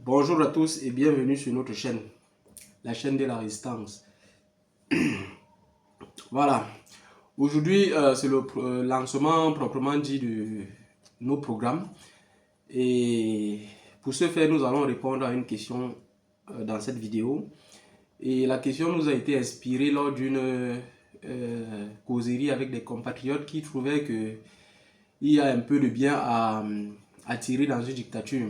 Bonjour à tous et bienvenue sur notre chaîne, la chaîne de la résistance. Voilà, aujourd'hui c'est le lancement proprement dit de nos programmes. Et pour ce faire, nous allons répondre à une question dans cette vidéo. Et la question nous a été inspirée lors d'une causerie avec des compatriotes qui trouvaient qu'il y a un peu de bien à tirer dans une dictature.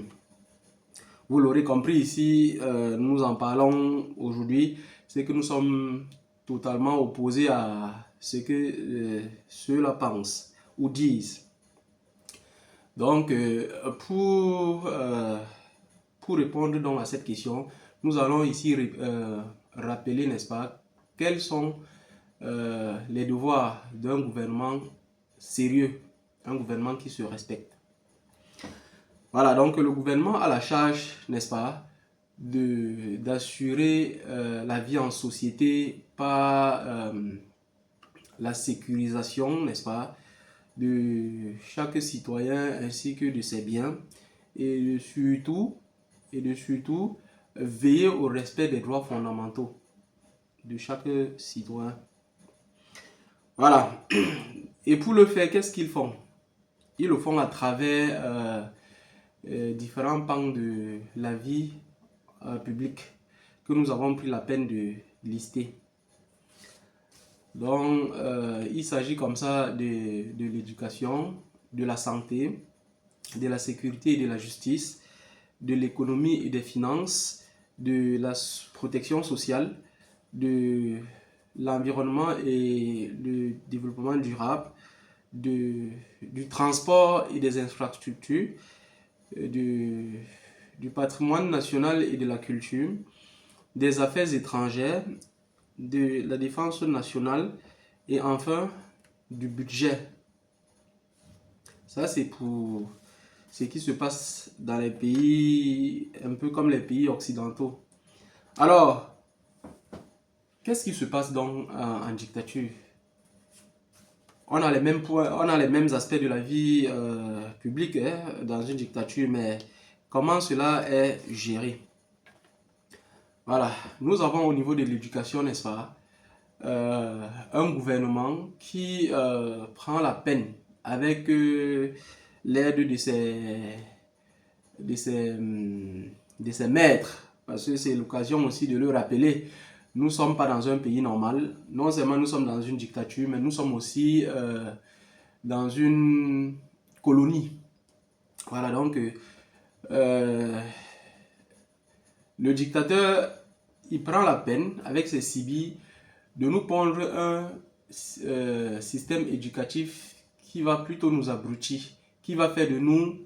Vous l'aurez compris ici, nous en parlons aujourd'hui, c'est que nous sommes totalement opposés à ce que ceux-là pensent ou disent. Donc, pour répondre donc à cette question, nous allons ici rappeler, n'est-ce pas, quels sont les devoirs d'un gouvernement sérieux, un gouvernement qui se respecte. Voilà, donc le gouvernement a la charge, n'est-ce pas, d'assurer la vie en société par la sécurisation, n'est-ce pas, de chaque citoyen ainsi que de ses biens et de surtout veiller au respect des droits fondamentaux de chaque citoyen. Voilà. Et pour le faire, qu'est-ce qu'ils font? Ils le font à travers différents pans de la vie publique que nous avons pris la peine de lister. Donc, il s'agit comme ça de l'éducation, de la santé, de la sécurité et de la justice, de l'économie et des finances, de la protection sociale, de l'environnement et le développement durable, du transport et des infrastructures, du patrimoine national et de la culture, des affaires étrangères, de la défense nationale et enfin du budget. Ça, c'est pour ce qui se passe dans les pays, un peu comme les pays occidentaux. Alors, qu'est-ce qui se passe donc en dictature? On a les mêmes points, on a les mêmes aspects de la vie publique dans une dictature, mais comment cela est géré? Voilà, nous avons au niveau de l'éducation, n'est-ce pas, un gouvernement qui prend la peine avec l'aide de ses maîtres, parce que c'est l'occasion aussi de le rappeler. Nous ne sommes pas dans un pays normal, non seulement nous sommes dans une dictature, mais nous sommes aussi dans une colonie. Voilà, donc le dictateur, il prend la peine avec ses cibis de nous pondre un système éducatif qui va plutôt nous abrutir, qui va faire de nous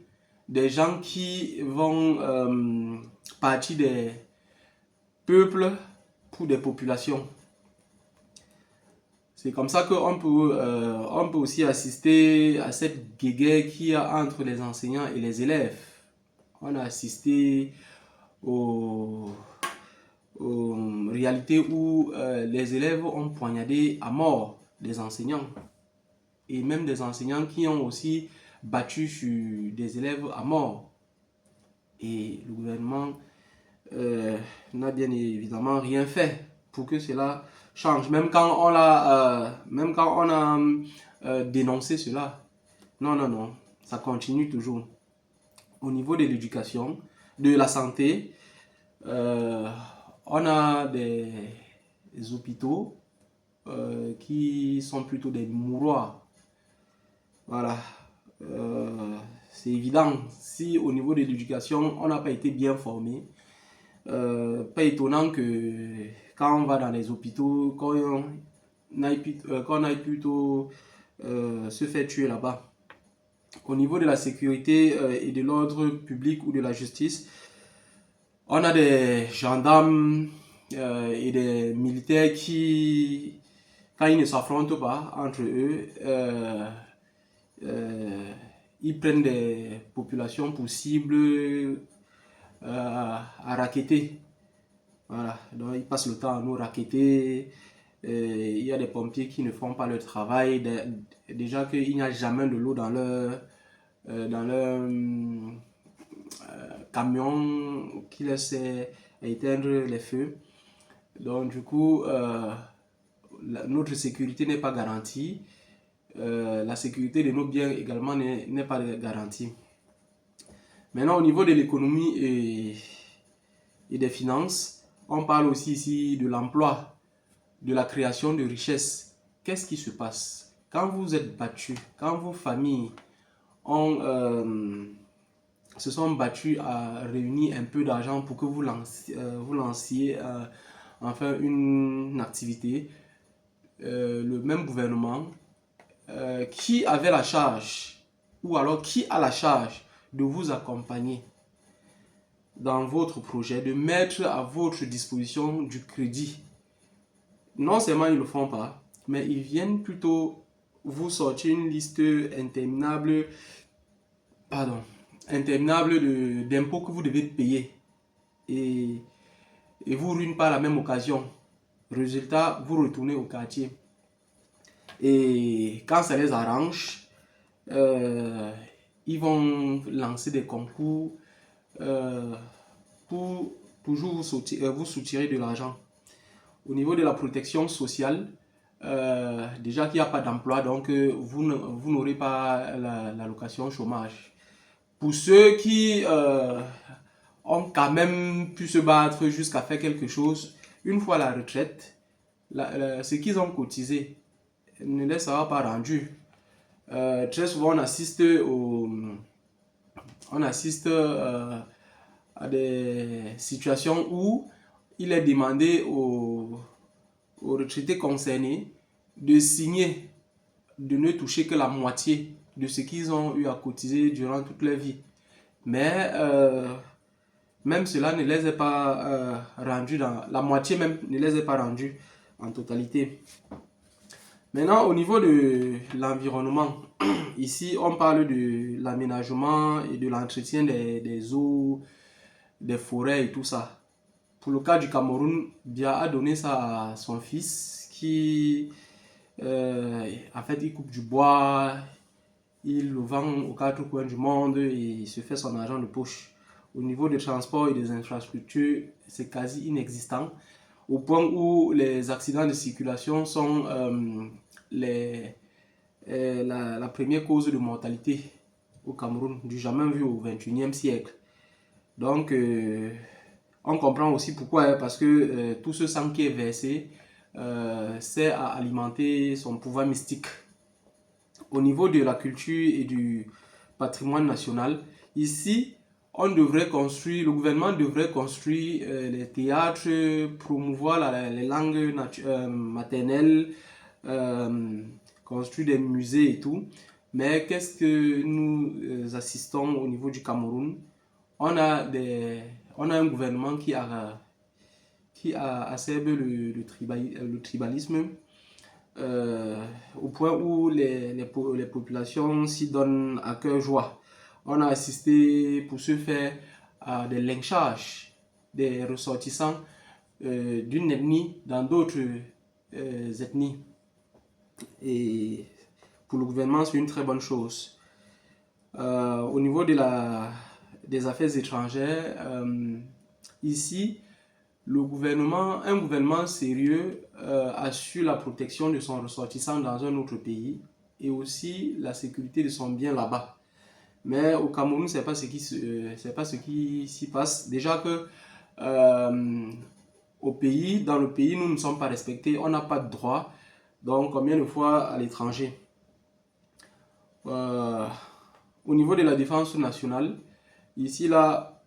des gens qui vont partir des peuples pour des populations. C'est comme ça qu'on peut aussi assister à cette guéguerre qu'il y a entre les enseignants et les élèves. On a assisté aux réalités où les élèves ont poignardé à mort des enseignants. Et même des enseignants qui ont aussi battu sur des élèves à mort. Et le gouvernement n'a bien évidemment rien fait pour que cela change. Même quand on a dénoncé cela. Non, non, non. Ça continue toujours. Au niveau de l'éducation, de la santé, on a des hôpitaux qui sont plutôt des mouroirs. Voilà. C'est évident. Si au niveau de l'éducation, on n'a pas été bien formé, pas étonnant que quand on va dans les hôpitaux, qu'on aille plutôt se faire tuer là-bas. Au niveau de la sécurité et de l'ordre public ou de la justice, on a des gendarmes et des militaires qui, quand ils ne s'affrontent pas entre eux, ils prennent des populations pour cible à racketter. Voilà, donc ils passent le temps à nous racketter. Il y a des pompiers qui ne font pas leur travail. Déjà qu'il n'y a jamais de l'eau dans leur camions qui laissent éteindre les feux. Donc du coup, notre sécurité n'est pas garantie. La sécurité de nos biens également n'est pas garantie. Maintenant, au niveau de l'économie et des finances, on parle aussi ici de l'emploi, de la création de richesses. Qu'est-ce qui se passe? Quand vous êtes battu, quand vos familles se sont battues à réunir un peu d'argent pour que vous lanciez enfin une activité, le même gouvernement qui avait la charge, ou alors qui a la charge de vous accompagner dans votre projet, de mettre à votre disposition du crédit. Non seulement ils ne le font pas, mais ils viennent plutôt vous sortir une liste interminable, d'impôts que vous devez payer et vous ruinent par la même occasion. Résultat, vous retournez au quartier. Et quand ça les arrange, ils vont lancer des concours pour toujours vous soutirer de l'argent. Au niveau de la protection sociale, déjà qu'il n'y a pas d'emploi, donc vous n'aurez pas l'allocation chômage. Pour ceux qui ont quand même pu se battre jusqu'à faire quelque chose, une fois la retraite, ce qu'ils ont cotisé ne les sera pas rendu. Très souvent, on assiste à des situations où il est demandé aux retraités concernés de signer, de ne toucher que la moitié de ce qu'ils ont eu à cotiser durant toute leur vie. Mais même cela ne les est pas rendu, la moitié même ne les est pas rendus en totalité. Maintenant, au niveau de l'environnement, ici on parle de l'aménagement et de l'entretien des eaux, des forêts et tout ça. Pour le cas du Cameroun, Biya a donné ça à son fils qui, en fait, il coupe du bois, il le vend aux quatre coins du monde et il se fait son argent de poche. Au niveau des transports et des infrastructures, c'est quasi inexistant, au point où les accidents de circulation sont la première cause de mortalité au Cameroun, du jamais vu au XXIe siècle. Donc, on comprend aussi pourquoi, parce que tout ce sang qui est versé sert à alimenter son pouvoir mystique. Au niveau de la culture et du patrimoine national, ici, le gouvernement devrait construire les théâtres, promouvoir les langues maternelles, construire des musées et tout. Mais qu'est-ce que nous assistons au niveau du Cameroun? On a un gouvernement qui acerbe le tribalisme au point où les populations s'y donnent à cœur joie. On a assisté pour ce faire à des lynchages des ressortissants d'une ethnie dans d'autres ethnies. Et pour le gouvernement, c'est une très bonne chose. Au niveau des affaires étrangères, ici, un gouvernement sérieux assure la protection de son ressortissant dans un autre pays et aussi la sécurité de son bien là-bas. Mais au Cameroun, c'est pas ce qui s'y passe. Déjà que dans le pays, nous ne sommes pas respectés, on n'a pas de droit. Donc, combien de fois à l'étranger? Au niveau de la défense nationale, ici, là,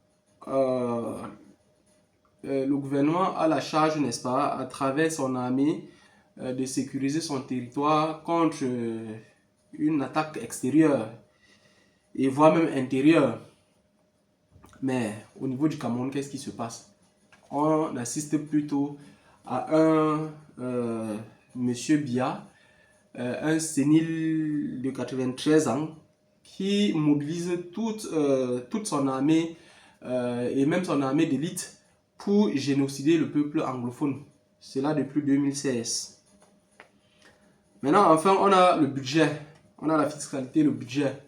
le gouvernement a la charge, n'est-ce pas, à travers son armée, de sécuriser son territoire contre une attaque extérieure et voire même intérieure. Mais au niveau du Cameroun, qu'est-ce qui se passe? On assiste plutôt à un monsieur Biya, un sénile de 93 ans, qui mobilise toute son armée et même son armée d'élite pour génocider le peuple anglophone. Cela depuis 2016. Maintenant, enfin, on a le budget, on a la fiscalité, le budget.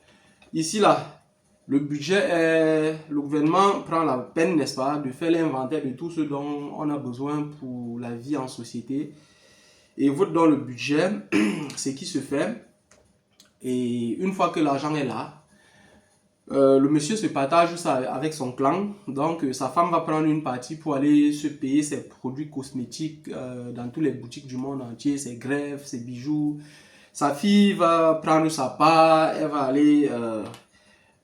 Ici, là, Le budget, le gouvernement prend la peine, n'est-ce pas, de faire l'inventaire de tout ce dont on a besoin pour la vie en société et vote dans le budget ce qui se fait. Et une fois que l'argent est là, le monsieur se partage ça avec son clan. Donc, sa femme va prendre une partie pour aller se payer ses produits cosmétiques dans toutes les boutiques du monde entier, ses greffes, ses bijoux. Sa fille va prendre sa part, elle va aller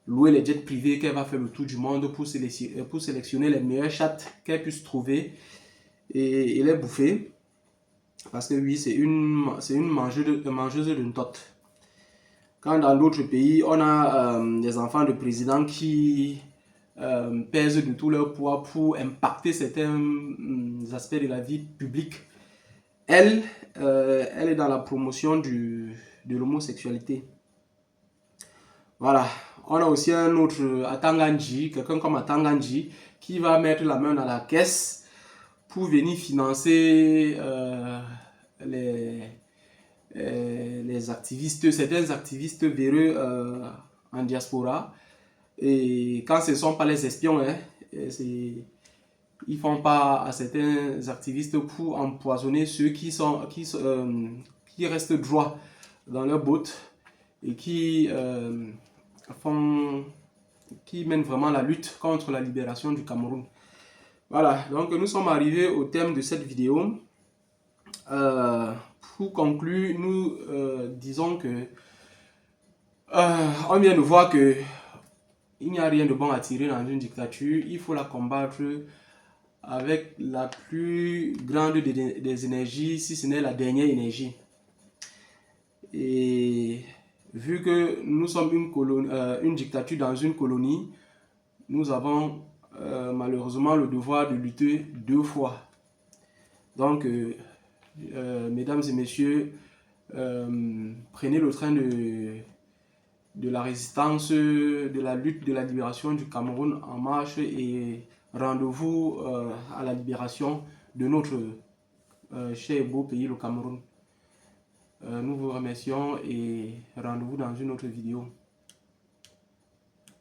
louer les jets privés, qu'elle va faire le tour du monde pour sélectionner les meilleures chattes qu'elle puisse trouver et les bouffer. Parce que oui, c'est une mangeuse de ntotte. Quand dans d'autres pays, on a des enfants de présidents qui pèsent de tout leur poids pour impacter certains aspects de la vie publique, elle est dans la promotion de l'homosexualité. Voilà. On a aussi un autre Atanganji, quelqu'un comme Atanganji, qui va mettre la main dans la caisse pour venir financer les activistes, certains activistes véreux en diaspora. Et quand ce ne sont pas les espions, hein, ils font pas à certains activistes pour empoisonner ceux qui restent droits dans leur botte et qui mènent vraiment la lutte contre la libération du Cameroun. Voilà, donc nous sommes arrivés au thème de cette vidéo. Pour conclure, nous disons que on vient de voir que il n'y a rien de bon à tirer dans une dictature. Il faut la combattre avec la plus grande des énergies, si ce n'est la dernière énergie. Et vu que nous sommes une dictature dans une colonie, nous avons malheureusement le devoir de lutter deux fois. Donc, mesdames et messieurs, prenez le train de la résistance, de la lutte, de la libération du Cameroun en marche et rendez-vous à la libération de notre cher et beau pays, le Cameroun. Nous vous remercions et rendez-vous dans une autre vidéo.